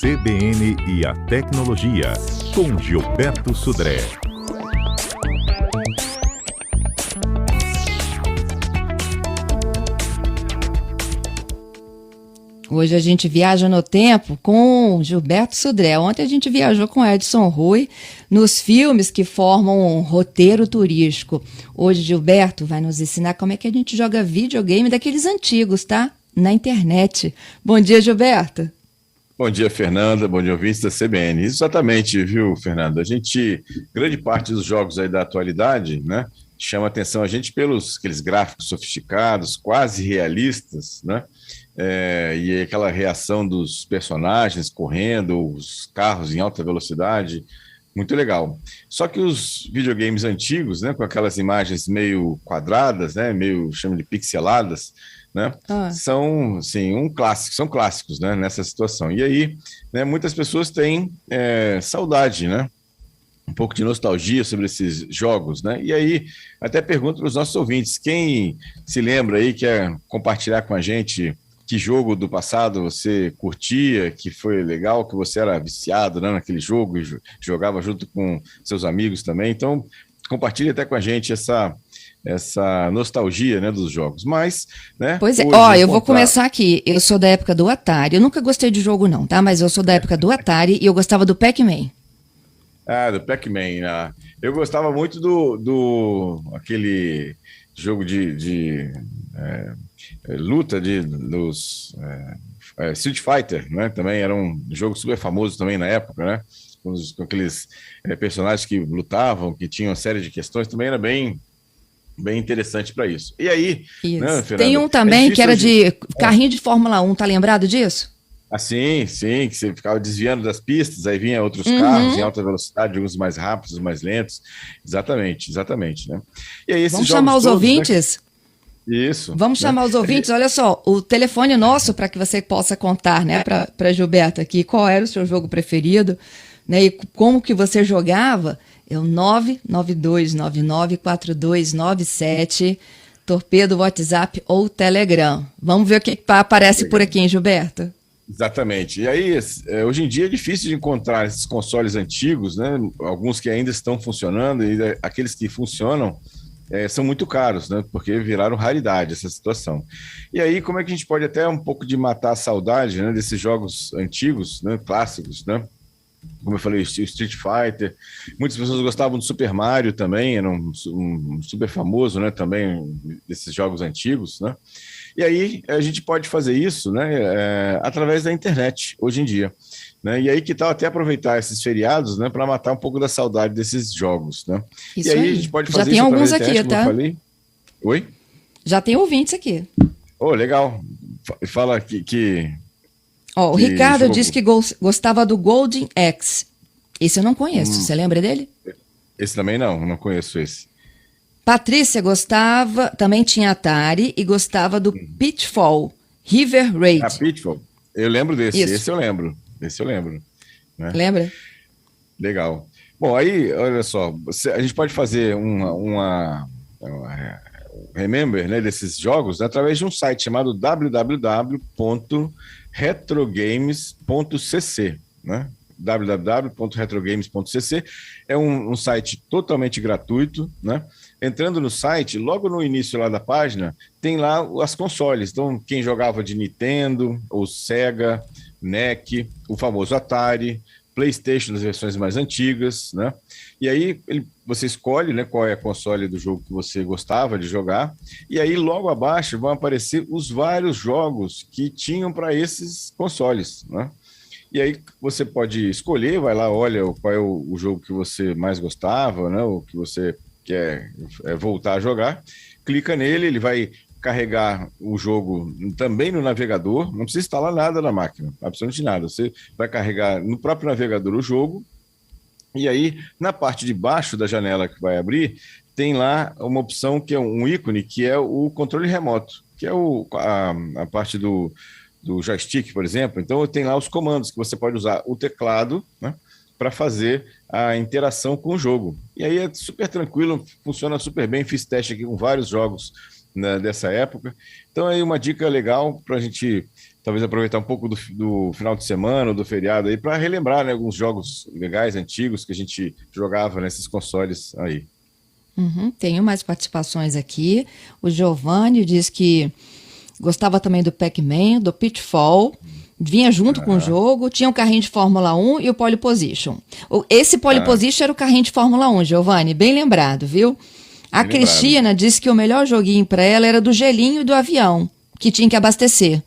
CBN e a Tecnologia, com Gilberto Sudré. Hoje a gente viaja no tempo com Gilberto Sudré. Ontem a gente viajou com Edson Rui nos filmes que formam um roteiro turístico. Hoje Gilberto vai nos ensinar como é que a gente joga videogame daqueles antigos, tá? Na internet. Bom dia, Gilberto. Bom dia, Fernanda. Bom dia, ouvintes da CBN. Exatamente, viu, Fernanda? Grande parte dos jogos aí da atualidade, né, chama atenção a gente pelos aqueles gráficos sofisticados, quase realistas, né? E aquela reação dos personagens correndo, os carros em alta velocidade, muito legal. Só que os videogames antigos, né, com aquelas imagens meio quadradas, né, meio chama de pixeladas, né, são sim são clássicos, né, nessa situação. E aí, né, muitas pessoas têm saudade, né, um pouco de nostalgia sobre esses jogos, né? E aí, até pergunto para os nossos ouvintes, quem se lembra aí, quer compartilhar com a gente que jogo do passado você curtia, que foi legal, que você era viciado, né, naquele jogo e jogava junto com seus amigos também. Então, compartilhe até com a gente essa nostalgia, né, dos jogos. Mas, né? Pois é, eu vou começar aqui. Eu sou da época do Atari. Eu nunca gostei de jogo não, tá? Mas eu sou da época do Atari e eu gostava do Pac-Man. Do Pac-Man. Eu gostava muito do aquele jogo de luta dos Street Fighter, né? Também era um jogo super famoso também na época, né? Com aqueles personagens que lutavam, que tinham uma série de questões, também era bem interessante para isso. E aí, né, Fernanda, tem um também que era de carrinho de Fórmula 1, tá lembrado disso? Sim, que você ficava desviando das pistas, aí vinha outros carros em alta velocidade, uns mais rápidos, mais lentos. Exatamente, né? E aí, vamos chamar os ouvintes? Né? Isso. Vamos chamar os ouvintes. Olha só, o telefone nosso, para que você possa contar, né, para Gilberto aqui, qual era o seu jogo preferido, né, e como que você jogava, é o 992994297, Torpedo, WhatsApp ou Telegram. Vamos ver o que aparece por aqui, hein, Gilberto? Exatamente. E aí, hoje em dia é difícil de encontrar esses consoles antigos, né? Alguns que ainda estão funcionando e aqueles que funcionam são muito caros, né? Porque viraram raridade essa situação. E aí, como é que a gente pode até um pouco de matar a saudade, né, desses jogos antigos, né, clássicos, né? Como eu falei, o Street Fighter. Muitas pessoas gostavam do Super Mario também, era um super famoso, né, também desses jogos antigos, né? E aí a gente pode fazer isso, né, através da internet, hoje em dia. Né? E aí que tal até aproveitar esses feriados, né, para matar um pouco da saudade desses jogos, né? Isso e aí a gente pode fazer já tem isso alguns através da internet, aqui, tá? como eu falei. Oi? Já tem ouvintes aqui. Legal. Fala que o Ricardo disse que gostava do Golden Axe. Esse eu não conheço. Você lembra dele? Esse também não conheço esse. Patrícia gostava, também tinha Atari e gostava do Pitfall, River Raid. Pitfall. Eu lembro desse. Isso. Esse eu lembro. Né? Lembra? Legal. Bom, aí, olha só, a gente pode fazer uma remember, né, desses jogos, né, através de um site chamado www.retrogames.cc, né? www.retrogames.cc é um site totalmente gratuito, né? Entrando no site, logo no início lá da página, tem lá as consoles. Então, quem jogava de Nintendo, ou Sega, NEC, o famoso Atari, PlayStation nas versões mais antigas, né? E aí você escolhe, né, qual é a console do jogo que você gostava de jogar, e aí logo abaixo vão aparecer os vários jogos que tinham para esses consoles, né? E aí você pode escolher, vai lá, olha qual é o jogo que você mais gostava, né, o que você quer voltar a jogar, clica nele, ele vai carregar o jogo também no navegador, não precisa instalar nada na máquina, absolutamente nada, você vai carregar no próprio navegador o jogo, e aí na parte de baixo da janela que vai abrir, tem lá uma opção que é um ícone, que é o controle remoto, que é a parte do joystick, por exemplo. Então tem lá os comandos que você pode usar o teclado, né, para fazer a interação com o jogo. E aí é super tranquilo, funciona super bem, fiz teste aqui com vários jogos, né, dessa época. Então aí uma dica legal para a gente talvez aproveitar um pouco do final de semana, ou do feriado aí, para relembrar, né, alguns jogos legais, antigos, que a gente jogava nesses consoles aí. Uhum, tenho mais participações aqui. O Giovanni diz que gostava também do Pac-Man, do Pitfall, vinha junto com o jogo, tinha um carrinho de Fórmula 1 e o Pole Position. Esse Pole Position era o carrinho de Fórmula 1, Giovanni, bem lembrado, viu? A Bem Cristina lembrado. disse que o melhor joguinho para ela era do gelinho e do avião, que tinha que abastecer.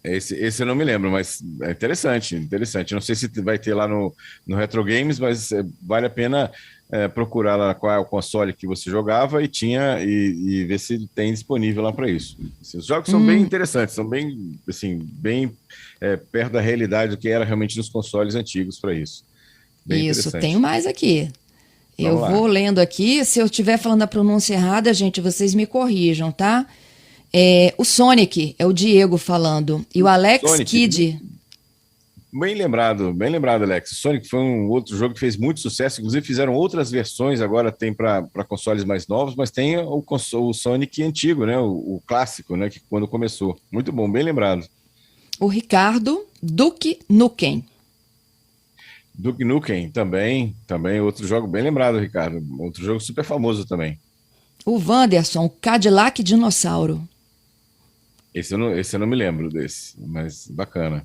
Esse eu não me lembro, mas é interessante, interessante. Não sei se vai ter lá no Retro Games, mas vale a pena procurar lá qual é o console que você jogava e ver se tem disponível lá para isso. Assim, os jogos são bem interessantes, são bem, assim, bem perto da realidade do que era realmente nos consoles antigos para isso. Bem Isso, interessante. tenho mais aqui. Eu Vamos lá. vou lendo aqui, se eu estiver falando a pronúncia errada, gente, vocês me corrijam, tá? O Sonic, é o Diego falando, e o Alex Sonic. Kidd. Bem lembrado, Alex. Sonic foi um outro jogo que fez muito sucesso. Inclusive fizeram outras versões, agora tem para consoles mais novos, mas tem o Sonic antigo, né? O clássico, né? Que quando começou. Muito bom, bem lembrado. O Ricardo, Duke Nukem. Duke Nukem também outro jogo bem lembrado, Ricardo. Outro jogo super famoso também. O Wanderson, Cadillac Dinossauro. Esse eu não me lembro desse, mas bacana.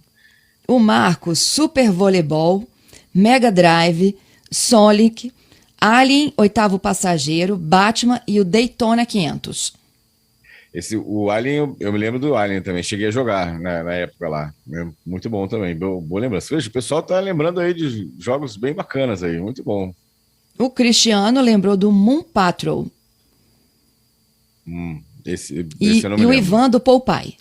O Marcos, Super Voleibol, Mega Drive, Sonic, Alien, Oitavo Passageiro, Batman e o Daytona 500. O Alien, eu me lembro do Alien também. Cheguei a jogar na época lá. Muito bom também, boa lembrança. Veja, o pessoal tá lembrando aí de jogos bem bacanas aí, muito bom. O Cristiano lembrou do Moon Patrol. Esse E eu não me o lembro. Ivan do Popeye.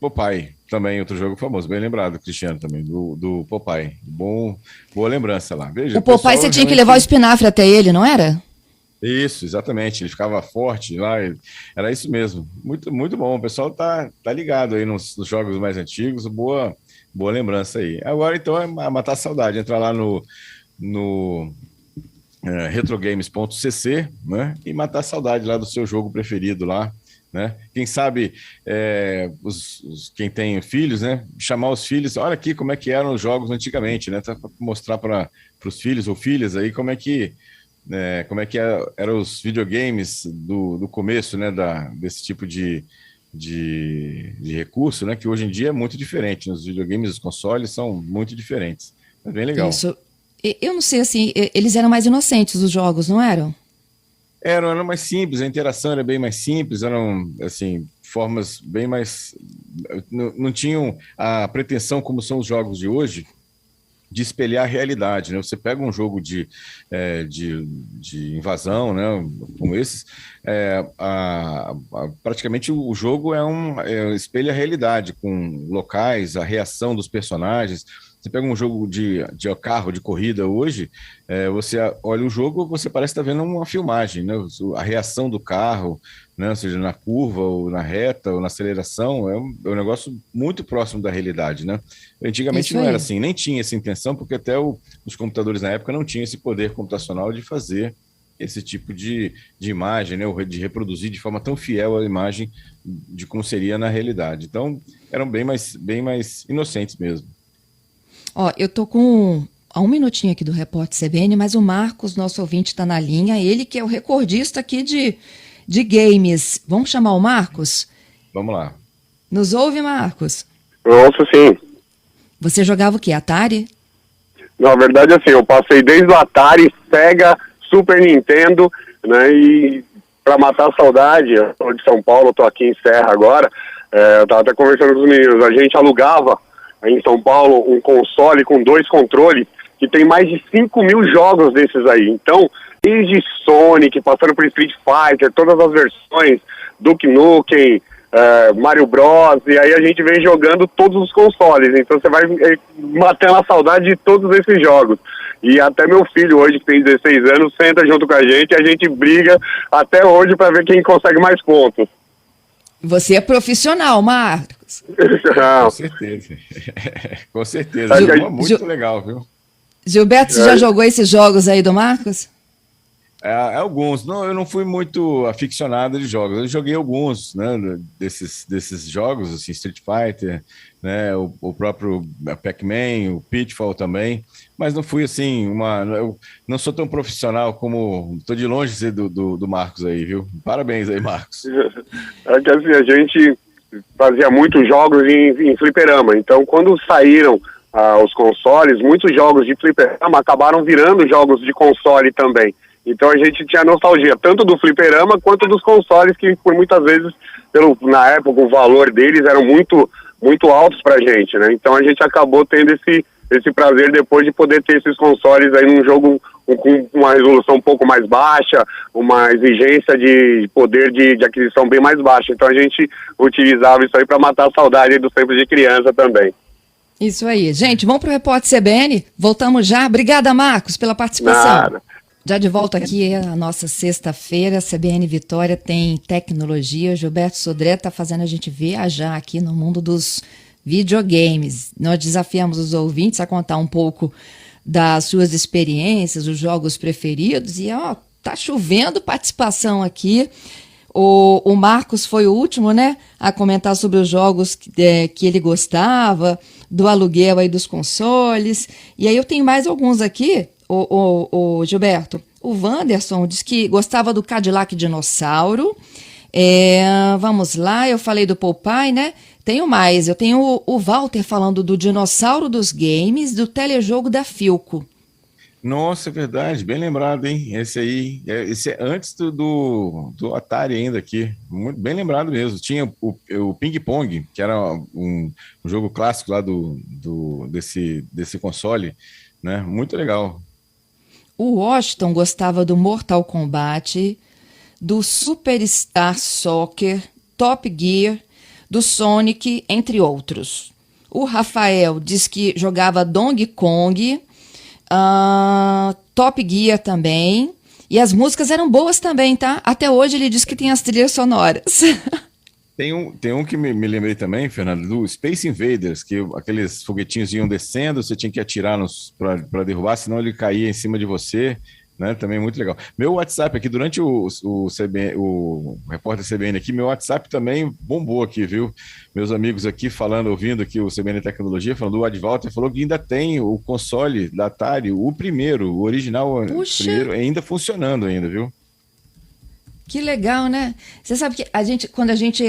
Popeye, também outro jogo famoso, bem lembrado, Cristiano, também, do Popeye. Boa lembrança lá. Veja, O Popeye pessoal você tinha que realmente- levar o espinafre até ele, não era? Isso, exatamente. Ele ficava forte lá, era isso mesmo. Muito, muito bom. O pessoal tá ligado aí nos jogos mais antigos. Boa lembrança aí. Agora, então, é matar a saudade. Entrar lá no retrogames.cc, né? E matar a saudade lá do seu jogo preferido lá, né? Quem sabe quem tem filhos, né? Chamar os filhos, olha aqui como é que eram os jogos antigamente, né? Para mostrar para os filhos ou filhas aí como é que eram os videogames do começo, né? Desse tipo de recurso, né? Que hoje em dia é muito diferente. Os videogames, os consoles são muito diferentes. É bem legal. Isso. Eu não sei, assim, eles eram mais inocentes, os jogos, não eram? Eram mais simples, a interação era bem mais simples, eram, assim, formas bem mais... Não tinham a pretensão, como são os jogos de hoje, de espelhar a realidade, né? Você pega um jogo de invasão, né, como esses, praticamente o jogo espelha a realidade, com locais, a reação dos personagens. Você pega um jogo de carro, de corrida hoje, você olha o jogo, você parece estar vendo uma filmagem, né? A reação do carro, né? Ou seja, na curva, ou na reta, ou na aceleração, é um negócio muito próximo da realidade, né? Antigamente Isso não aí. era assim, nem tinha essa intenção, porque até os computadores na época não tinham esse poder computacional de fazer esse tipo de imagem, né? Ou de reproduzir de forma tão fiel a imagem de como seria na realidade. Então, eram bem mais inocentes mesmo. Ó, eu tô com há um minutinho aqui do Repórter CBN, mas o Marcos, nosso ouvinte, está na linha. Ele que é o recordista aqui de games. Vamos chamar o Marcos? Vamos lá. Nos ouve, Marcos? Ouço sim. Você jogava o quê? Atari? Na verdade, assim, eu passei desde o Atari, Sega, Super Nintendo, né, e para matar a saudade, eu sou de São Paulo, eu tô aqui em Serra agora, eu tava até conversando com os meninos, a gente alugava aí em São Paulo um console com 2 controles, que tem mais de 5.000 jogos desses aí. Então, desde Sonic, passando por Street Fighter, todas as versões, Duke Nukem, Mario Bros, e aí a gente vem jogando todos os consoles, então você vai matando a saudade de todos esses jogos. E até meu filho hoje, que tem 16 anos, senta junto com a gente briga até hoje para ver quem consegue mais pontos. Você é profissional, Marcos. Com certeza. Com certeza. Muito legal, viu? Gilberto, você já jogou esses jogos aí do Marcos? Alguns. Não, eu não fui muito aficionado de jogos. Eu joguei alguns, né, desses jogos, assim, Street Fighter, né, o próprio Pac-Man, o Pitfall também, mas não fui assim, eu não sou tão profissional como... Estou de longe do Marcos aí, viu? Parabéns aí, Marcos. É que assim, a gente fazia muitos jogos em fliperama, então quando saíram os consoles, muitos jogos de fliperama acabaram virando jogos de console também. Então a gente tinha nostalgia tanto do fliperama quanto dos consoles, que por muitas vezes, na época, o valor deles eram muito, muito altos pra gente, né? Então a gente acabou tendo esse prazer depois de poder ter esses consoles aí num jogo com uma resolução um pouco mais baixa, uma exigência de poder de aquisição bem mais baixa. Então a gente utilizava isso aí para matar a saudade aí dos tempos de criança também. Isso aí. Gente, vamos pro Repórter CBN? Voltamos já. Obrigada, Marcos, pela participação. Nada. Já de volta aqui, a nossa sexta-feira, CBN Vitória tem tecnologia. Gilberto Sodré está fazendo a gente viajar aqui no mundo dos videogames. Nós desafiamos os ouvintes a contar um pouco das suas experiências, os jogos preferidos. E, tá chovendo participação aqui. O Marcos foi o último, né, a comentar sobre os jogos que ele gostava, do aluguel aí dos consoles. E aí eu tenho mais alguns aqui. O Gilberto, o Wanderson disse que gostava do Cadillac Dinossauro. Vamos lá, eu falei do Popeye, né? Tenho mais, eu tenho o Walter falando do Dinossauro dos Games, do telejogo da Philco. Nossa, é verdade, bem lembrado, hein? Esse é antes do Atari ainda aqui, muito bem lembrado mesmo. Tinha o Ping Pong, que era um jogo clássico lá desse console, né? Muito legal. O Washington gostava do Mortal Kombat, do Superstar Soccer, Top Gear, do Sonic, entre outros. O Rafael diz que jogava Donkey Kong, Top Gear também. E as músicas eram boas também, tá? Até hoje ele diz que tem as trilhas sonoras. Tem um que me lembrei também, Fernando, do Space Invaders, que aqueles foguetinhos iam descendo, você tinha que atirar para derrubar, senão ele caía em cima de você, né? Também muito legal. Meu WhatsApp aqui, durante o repórter CBN aqui, meu WhatsApp também bombou aqui, viu? Meus amigos aqui ouvindo aqui o CBN Tecnologia, falando, o Advalter falou que ainda tem o console da Atari, o primeiro, o original, primeiro, ainda funcionando ainda, viu? Que legal, né? Você sabe que quando a gente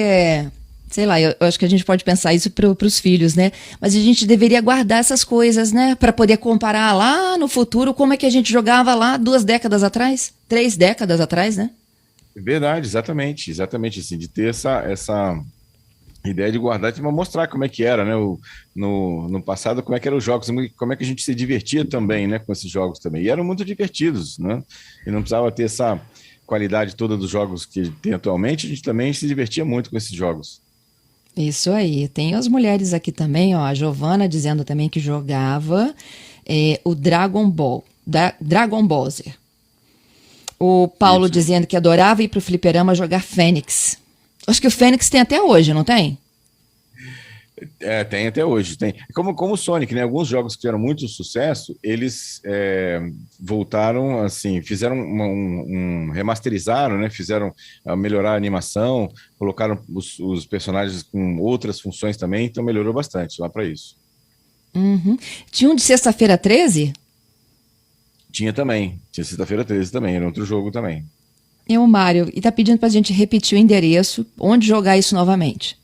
sei lá, eu acho que a gente pode pensar isso para os filhos, né? Mas a gente deveria guardar essas coisas, né? Para poder comparar lá no futuro como é que a gente jogava lá 2 décadas atrás, 3 décadas atrás, né? Verdade, exatamente, assim, de ter essa ideia de guardar, de mostrar como é que era, né? No passado, como é que eram os jogos, como é que a gente se divertia também, né? Com esses jogos também. E eram muito divertidos, né? E não precisava ter essa qualidade toda dos jogos que tem atualmente, a gente também se divertia muito com esses jogos. Isso aí. Tem as mulheres aqui também, ó, a Giovana dizendo também que jogava o Dragon Ball, Dragon Ball Z. O Paulo Isso. dizendo que adorava ir pro fliperama jogar Fênix. Acho que o Fênix tem até hoje, não tem? Tem até hoje, tem. Como o Sonic, né? Alguns jogos que tiveram muito sucesso, eles voltaram, assim, fizeram remasterizaram, né? Fizeram melhorar a animação, colocaram os personagens com outras funções também, então melhorou bastante lá para isso. Uhum. Tinha um de Sexta-feira 13? Tinha Sexta-feira 13 também, era outro jogo também. O Mário, e tá pedindo pra gente repetir o endereço, onde jogar isso novamente.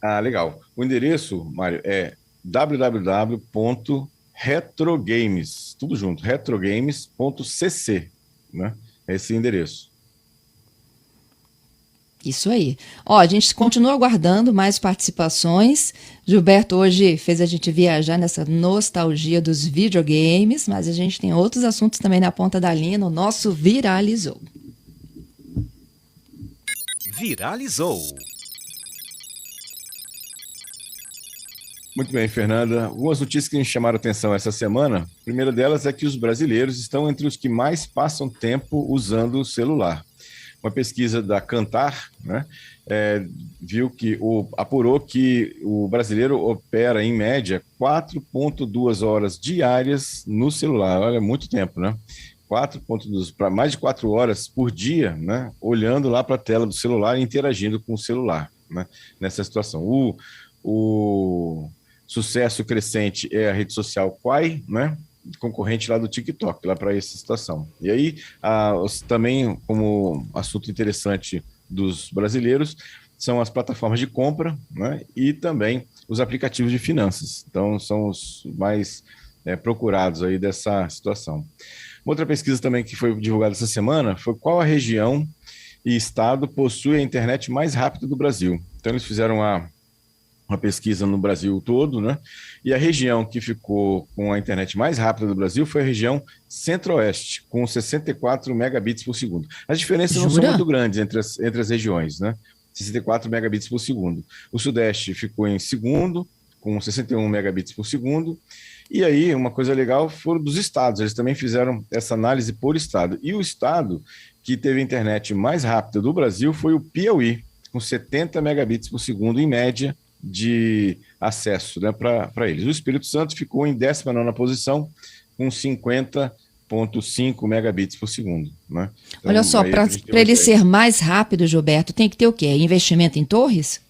Ah, legal. O endereço, Mário, é www.retrogames, tudo junto, retrogames.cc, né? Esse endereço. Isso aí. Ó, a gente continua aguardando mais participações. Gilberto hoje fez a gente viajar nessa nostalgia dos videogames, mas a gente tem outros assuntos também na ponta da linha, no nosso Viralizou. Viralizou. Muito bem, Fernanda. Algumas notícias que me chamaram a atenção essa semana. A primeira delas é que os brasileiros estão entre os que mais passam tempo usando o celular. Uma pesquisa da Kantar, né, apurou que o brasileiro opera, em média, 4,2 horas diárias no celular. Olha, muito tempo, né? para mais de 4 horas por dia, né, olhando lá para a tela do celular e interagindo com o celular, né, nessa situação. O sucesso crescente é a rede social Quai, né, concorrente lá do TikTok, lá para essa situação. E aí, também, como assunto interessante dos brasileiros, são as plataformas de compra, né, e também os aplicativos de finanças. Então, são os mais procurados aí dessa situação. Uma outra pesquisa também que foi divulgada essa semana foi qual a região e estado possui a internet mais rápida do Brasil. Então, eles fizeram uma pesquisa no Brasil todo, né? E a região que ficou com a internet mais rápida do Brasil foi a região Centro-Oeste, com 64 megabits por segundo. As diferenças não são muito grandes entre as regiões, né? 64 megabits por segundo. O Sudeste ficou em segundo, com 61 megabits por segundo. E aí, uma coisa legal foram dos estados. Eles também fizeram essa análise por estado. E o estado que teve a internet mais rápida do Brasil foi o Piauí, com 70 megabits por segundo, em média, de acesso, né, para eles. O Espírito Santo ficou em 19ª posição, com 50,5 megabits por segundo. Né? Então, olha só, para ele ser mais rápido, Gilberto, tem que ter o quê? Investimento em torres?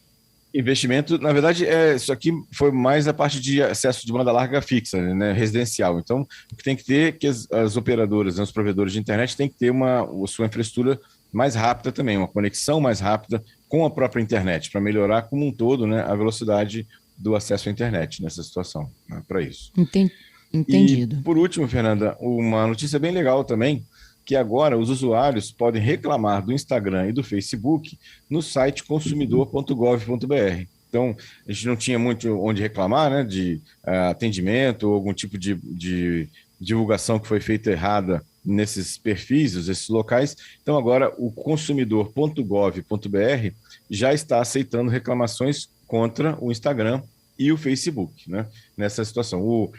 Investimento, na verdade, isso aqui foi mais a parte de acesso de banda larga fixa, né, residencial. Então, o que tem que ter é que as operadoras, né, os provedores de internet, têm que ter a sua infraestrutura mais rápida também, uma conexão mais rápida com a própria internet, para melhorar como um todo, né, a velocidade do acesso à internet nessa situação, né, para isso. Entendido. E, por último, Fernanda, uma notícia bem legal também, que agora os usuários podem reclamar do Instagram e do Facebook no site consumidor.gov.br. Então, a gente não tinha muito onde reclamar, né, de atendimento ou algum tipo de divulgação que foi feita errada nesses perfis, esses locais. Então, agora o consumidor.gov.br já está aceitando reclamações contra o Instagram e o Facebook, né, nessa situação.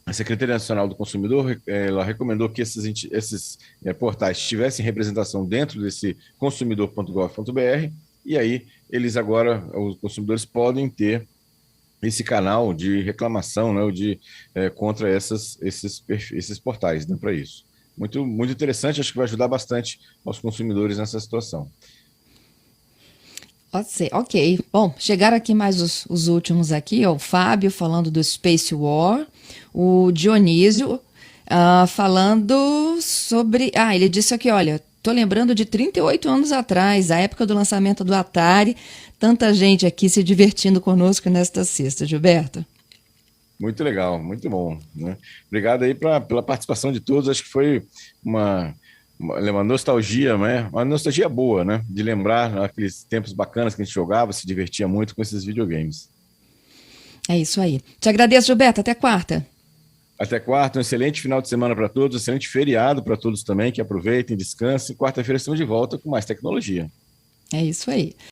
A Secretaria Nacional do Consumidor ela recomendou que esses portais tivessem representação dentro desse consumidor.gov.br, e aí eles agora, os consumidores, podem ter esse canal de reclamação, né, contra esses portais, né, para isso. Muito, muito interessante, acho que vai ajudar bastante aos consumidores nessa situação. Ok. Bom, chegaram aqui mais os últimos aqui, ó, o Fábio falando do Space War, o Dionísio falando sobre... ele disse aqui, olha, tô lembrando de 38 anos atrás, a época do lançamento do Atari, tanta gente aqui se divertindo conosco nesta sexta, Gilberto. Muito legal, muito bom, né? Obrigado aí pela participação de todos, acho que foi uma nostalgia, né? Uma nostalgia boa, né? De lembrar aqueles tempos bacanas que a gente jogava, se divertia muito com esses videogames. É isso aí. Te agradeço, Gilberto. Até quarta. Até quarta, um excelente final de semana para todos, um excelente feriado para todos também, que aproveitem, descansem. Quarta-feira estamos de volta com mais tecnologia. É isso aí.